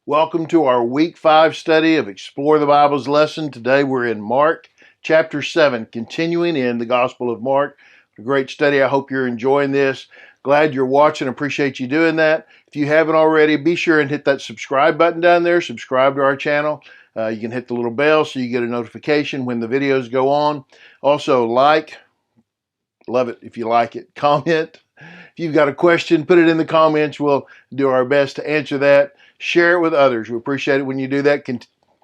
Welcome to our week 5 study of Explore the Bible's lesson. Today we're in Mark chapter 7, continuing in the Gospel of Mark. A great study. I hope you're enjoying this. Glad you're watching. Appreciate you doing that. If you haven't already, be sure and hit that subscribe button down there. Subscribe to our channel. You can hit the little bell so you get a notification when the videos go on. Also, love it if you like it. Comment. If you've got a question, put it in the comments. We'll do our best to answer that. Share it with others. We appreciate it when you do that.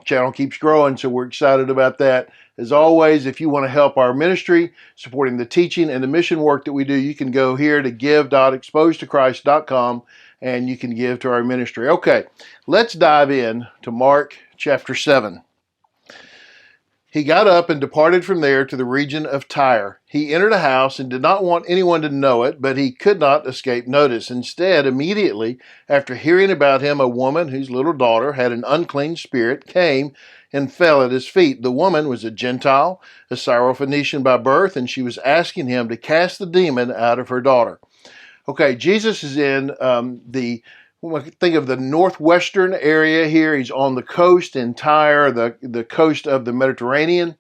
Channel keeps growing, so we're excited about that. As always, if you want to help our ministry, supporting the teaching and the mission work that we do, you can go here to give.exposedtochrist.com and you can give to our ministry. Okay, let's dive in to Mark chapter 7. He got up and departed from there to the region of Tyre. He entered a house and did not want anyone to know it, but he could not escape notice. Instead, immediately after hearing about him, a woman whose little daughter had an unclean spirit came and fell at his feet. The woman was a Gentile, a Syrophoenician by birth, and she was asking him to cast the demon out of her daughter. Okay, Jesus is in think of the northwestern area here. He's on the coast in Tyre, the coast of the Mediterranean.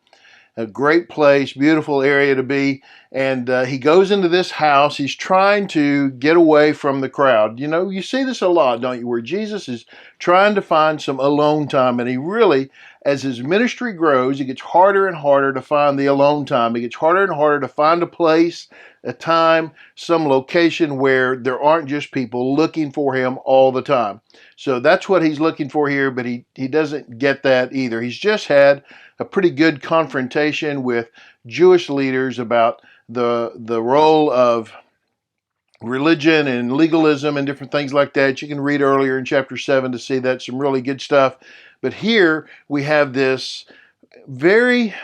A great place, beautiful area to be. And he goes into this house. He's trying to get away from the crowd. You know, you see this a lot, don't you, where Jesus is trying to find some alone time. And he really, as his ministry grows, it gets harder and harder to find the alone time. It gets harder and harder to find a place, a time, some location where there aren't just people looking for him all the time. So that's what he's looking for here, but he doesn't get that either. He's just had a pretty good confrontation with Jewish leaders about the role of religion and legalism and different things like that. You can read earlier in chapter 7 to see that, some really good stuff. But here we have this very,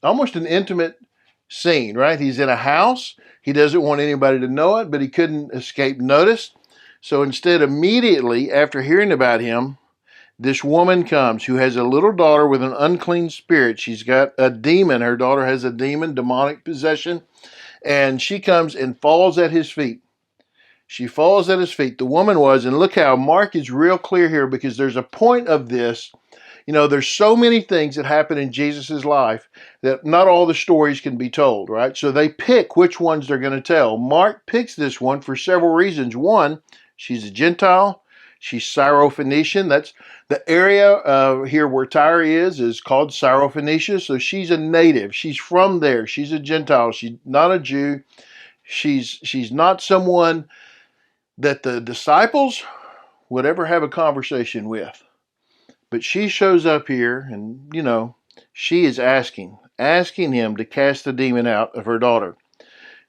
almost an intimate scene, right? He's in a house. He doesn't want anybody to know it, but he couldn't escape notice. So instead, immediately after hearing about him, this woman comes who has a little daughter with an unclean spirit. She's got a demon. Her daughter has a demon, demonic possession. And she comes and falls at his feet. She falls at his feet. The woman was, and look how Mark is real clear here, because there's a point of this. You know, there's so many things that happen in Jesus' life that not all the stories can be told, right? So they pick which ones they're going to tell. Mark picks this one for several reasons. One, she's a Gentile. She's Syrophoenician. That's the area here where Tyre is called Syrophoenicia. So she's a native. She's from there. She's a Gentile. She's not a Jew. She's not someone that the disciples would ever have a conversation with. But she shows up here, and, you know, she is asking him to cast the demon out of her daughter.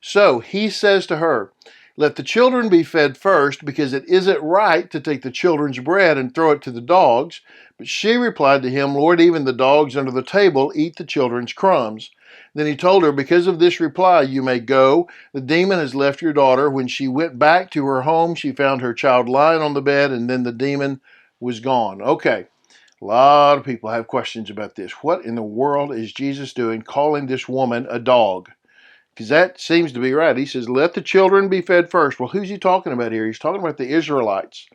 So he says to her, "Let the children be fed first, because it isn't right to take the children's bread and throw it to the dogs." But she replied to him, "Lord, even the dogs under the table eat the children's crumbs." Then he told her, "Because of this reply, you may go. The demon has left your daughter." When she went back to her home, she found her child lying on the bed, and then the demon was gone. Okay. A lot of people have questions about this. What in the world is Jesus doing calling this woman a dog? Because that seems to be right. He says, let the children be fed first. Well, who's he talking about here? He's talking about the Israelites,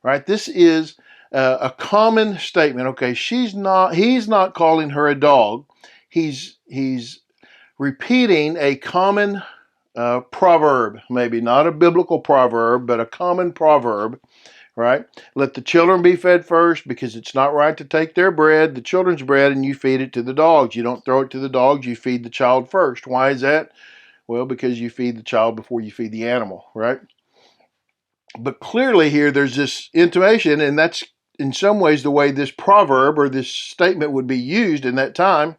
right? This is a common statement. Okay, he's not calling her a dog. He's repeating a common proverb, maybe not a biblical proverb, but a common proverb. Right? Let the children be fed first, because it's not right to take their bread, the children's bread, and you feed it to the dogs. You don't throw it to the dogs, you feed the child first. Why is that? Well, because you feed the child before you feed the animal, right? But clearly here there's this intimation, and that's in some ways the way this proverb or this statement would be used in that time.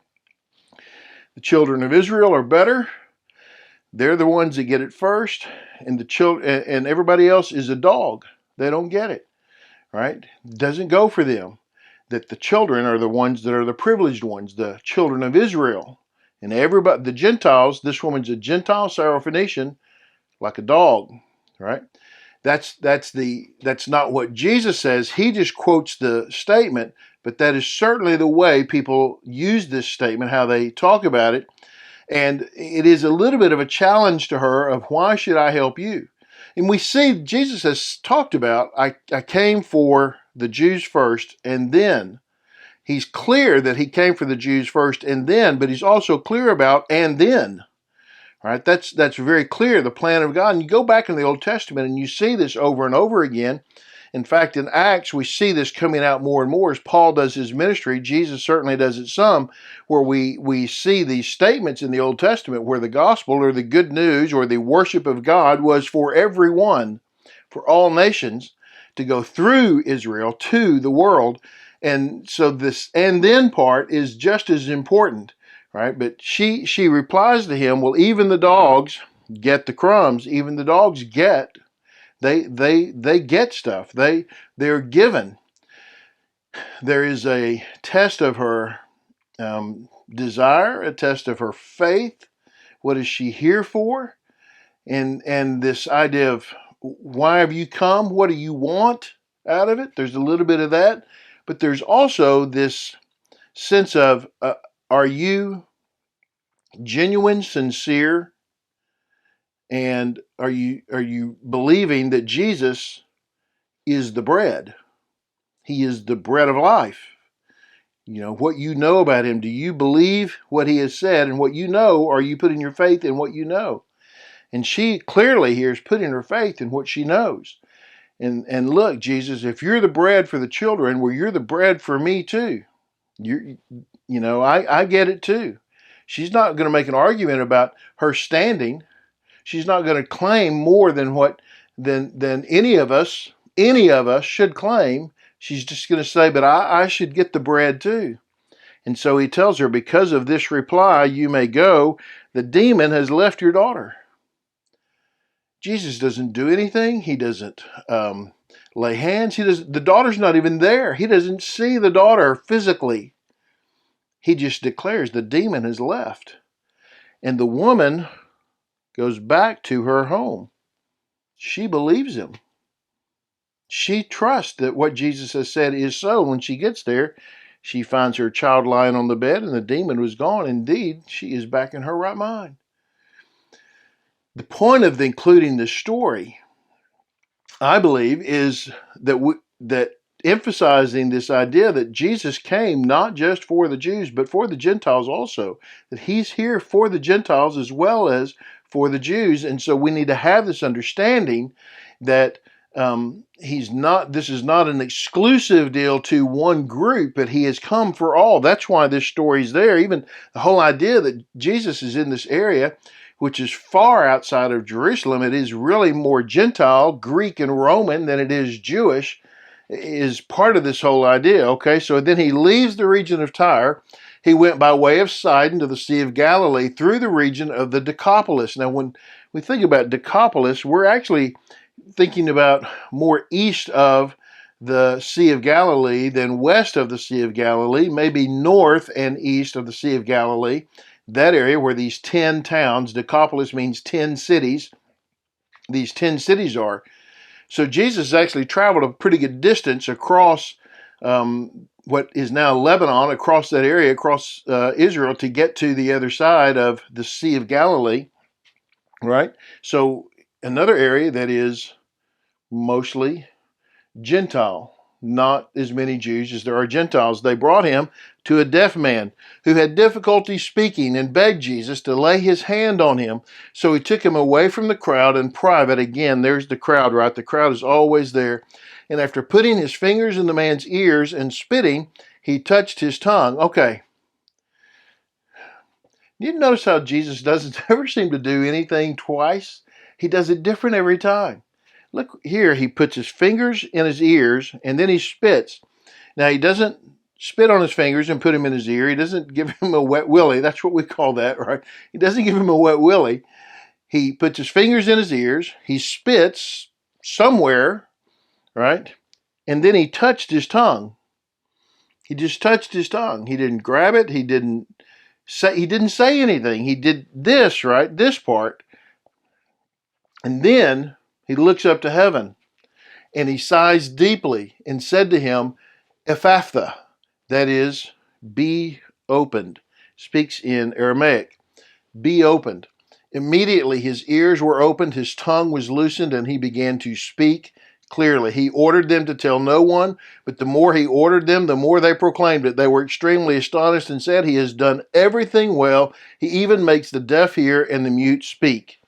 The children of Israel are better. They're the ones that get it first, and and everybody else is a dog. They don't get it, right? It doesn't go for them. That the children are the ones that are the privileged ones, the children of Israel. And everybody, the Gentiles, this woman's a Gentile Syrophoenician, like a dog, right? That's not what Jesus says. He just quotes the statement, but that is certainly the way people use this statement, how they talk about it. And it is a little bit of a challenge to her of, why should I help you? And we see Jesus has talked about, I came for the Jews first, and then. He's clear that he came for the Jews first and then, but he's also clear about and then. Right? That's very clear, the plan of God. And you go back in the Old Testament and you see this over and over again. In fact, in Acts, we see this coming out more and more as Paul does his ministry. Jesus certainly does it some, where we see these statements in the Old Testament where the gospel or the good news or the worship of God was for everyone, for all nations, to go through Israel to the world. And so this and then part is just as important, right? But she replies to him, well, even the dogs get the crumbs. Even the dogs get, they get stuff. They're given. There is a test of her desire, a test of her faith. What is she here for? And this idea of why have you come? What do you want out of it? There's a little bit of that. But there's also this sense of, are you genuine, sincere, and are you believing that Jesus is the bread? He is the bread of life. You know, what you know about him, do you believe what he has said? And what you know, are you putting your faith in what you know? And she clearly here is putting her faith in what she knows. And look, Jesus, if you're the bread for the children, well, you're the bread for me too. I get it too. She's not going to make an argument about her standing. She's not going to claim more than than any of us should claim. She's just going to say, but I should get the bread too. And so he tells her, because of this reply, you may go. The demon has left your daughter. Jesus doesn't do anything. He doesn't lay hands. The daughter's not even there. He doesn't see the daughter physically. He just declares the demon has left. And the woman goes back to her home. She believes him. She trusts that what Jesus has said is so. When she gets there, she finds her child lying on the bed and the demon was gone. Indeed, she is back in her right mind. The point of including this story, I believe, is that emphasizing this idea that Jesus came not just for the Jews, but for the Gentiles also. That he's here for the Gentiles as well as for the Jews. And so we need to have this understanding that this is not an exclusive deal to one group, but he has come for all. That's why this story is there. Even the whole idea that Jesus is in this area, which is far outside of Jerusalem, it is really more Gentile, Greek and Roman than it is Jewish, is part of this whole idea. Okay, so then he leaves the region of Tyre. He went by way of Sidon to the Sea of Galilee through the region of the Decapolis. Now, when we think about Decapolis, we're actually thinking about more east of the Sea of Galilee than west of the Sea of Galilee, maybe north and east of the Sea of Galilee. That area where these 10 towns, Decapolis means 10 cities, these 10 cities are. So Jesus actually traveled a pretty good distance across what is now Lebanon, across that area, across Israel, to get to the other side of the Sea of Galilee, right? So another area that is mostly Gentile, not as many Jews as there are Gentiles. They brought him to a deaf man who had difficulty speaking and begged Jesus to lay his hand on him. So he took him away from the crowd in private. Again, there's the crowd, right? The crowd is always there. And after putting his fingers in the man's ears and spitting, he touched his tongue. Okay. You notice how Jesus doesn't ever seem to do anything twice? He does it different every time. Look here, he puts his fingers in his ears and then he spits. Now, he doesn't spit on his fingers and put him in his ear. He doesn't give him a wet willy. That's what we call that, right? He doesn't give him a wet willy. He puts his fingers in his ears. He spits somewhere, right? And then he touched his tongue. He just touched his tongue. He didn't grab it. He didn't say anything. He did this, right? This part. And then he looks up to heaven and he sighs deeply and said to him, Ephphatha, that is, be opened. Speaks in Aramaic. Be opened. Immediately his ears were opened, his tongue was loosened, and he began to speak clearly. He ordered them to tell no one, but the more he ordered them, the more they proclaimed it. They were extremely astonished and said, "He has done everything well. He even makes the deaf hear and the mute speak."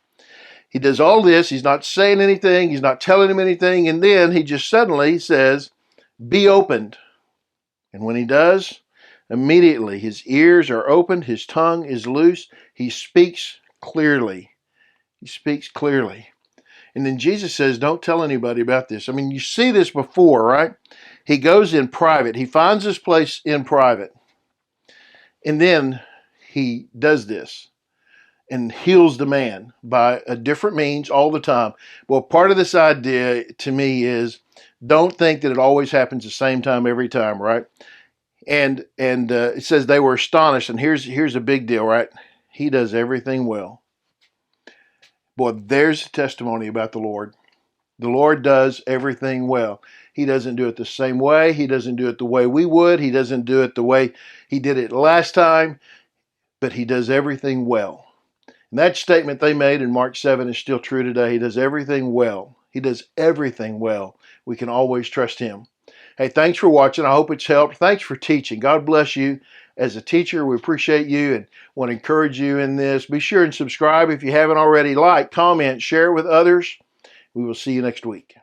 He does all this. He's not saying anything. He's not telling him anything. And then he just suddenly says, "Be opened." And when he does, immediately his ears are opened, his tongue is loose, he speaks clearly. He speaks clearly. And then Jesus says, don't tell anybody about this. I mean, you see this before, right? He goes in private. He finds this place in private. And then he does this and heals the man by a different means all the time. Well, part of this idea to me is don't think that it always happens the same time every time, right? And it says they were astonished. And here's a big deal, right? He does everything well. Boy, there's a testimony about the Lord. The Lord does everything well. He doesn't do it the same way. He doesn't do it the way we would. He doesn't do it the way he did it last time, but he does everything well. And that statement they made in Mark 7 is still true today. He does everything well. He does everything well. We can always trust him. Hey, thanks for watching. I hope it's helped. Thanks for teaching. God bless you. As a teacher, we appreciate you and want to encourage you in this. Be sure and subscribe if you haven't already. Like, comment, share it with others. We will see you next week.